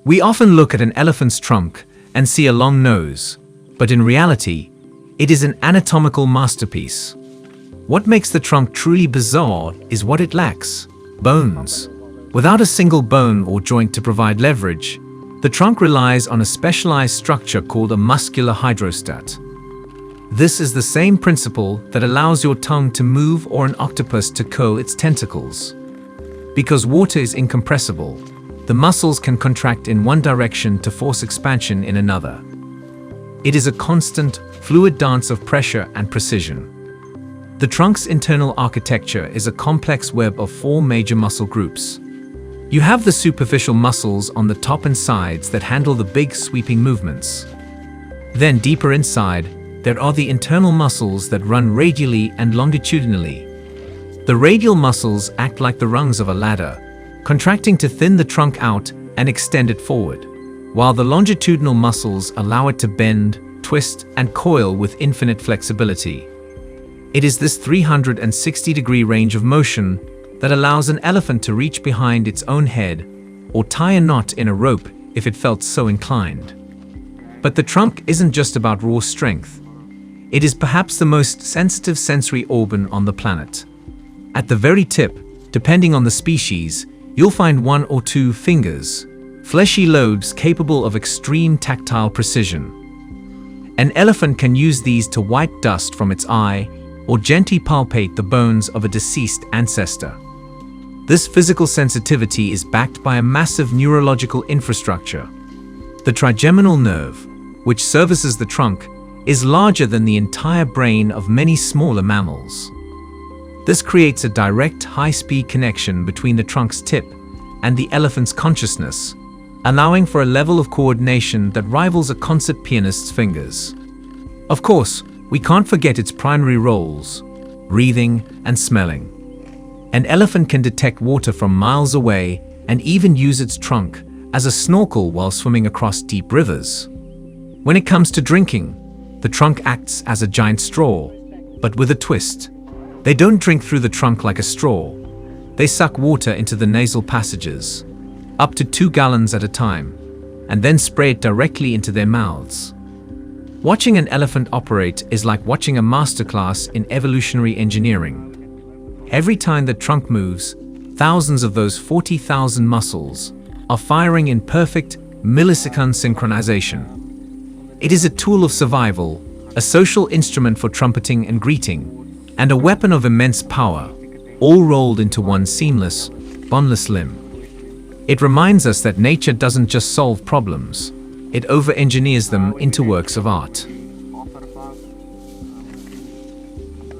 We often look at an elephant's trunk and see a long nose, but in reality, it is an anatomical masterpiece. What makes the trunk truly bizarre is what it lacks: bones. Without a single bone or joint to provide leverage, the trunk relies on a specialized structure called a muscular hydrostat. This is the same principle that allows your tongue to move or an octopus to curl its tentacles. Because water is incompressible, the muscles can contract in one direction to force expansion in another. It is a constant, fluid dance of pressure and precision. The trunk's internal architecture is a complex web of 4 major muscle groups. You have the superficial muscles on the top and sides that handle the big sweeping movements. Then deeper inside, there are the internal muscles that run radially and longitudinally. The radial muscles act like the rungs of a ladder, contracting to thin the trunk out and extend it forward, while the longitudinal muscles allow it to bend, twist, and coil with infinite flexibility. It is this 360-degree range of motion that allows an elephant to reach behind its own head or tie a knot in a rope if it felt so inclined. But the trunk isn't just about raw strength. It is perhaps the most sensitive sensory organ on the planet. At the very tip, depending on the species, you'll find 1 or 2 fingers, fleshy lobes capable of extreme tactile precision. An elephant can use these to wipe dust from its eye or gently palpate the bones of a deceased ancestor. This physical sensitivity is backed by a massive neurological infrastructure. The trigeminal nerve, which services the trunk, is larger than the entire brain of many smaller mammals. This creates a direct, high-speed connection between the trunk's tip and the elephant's consciousness, allowing for a level of coordination that rivals a concert pianist's fingers. Of course, we can't forget its primary roles: breathing and smelling. An elephant can detect water from miles away and even use its trunk as a snorkel while swimming across deep rivers. When it comes to drinking, the trunk acts as a giant straw, but with a twist. They don't drink through the trunk like a straw. They suck water into the nasal passages, up to 2 gallons at a time, and then spray it directly into their mouths. Watching an elephant operate is like watching a masterclass in evolutionary engineering. Every time the trunk moves, thousands of those 40,000 muscles are firing in perfect millisecond synchronization. It is a tool of survival, a social instrument for trumpeting and greeting, and a weapon of immense power, all rolled into one seamless, boneless limb. It reminds us that nature doesn't just solve problems, it over-engineers them into works of art.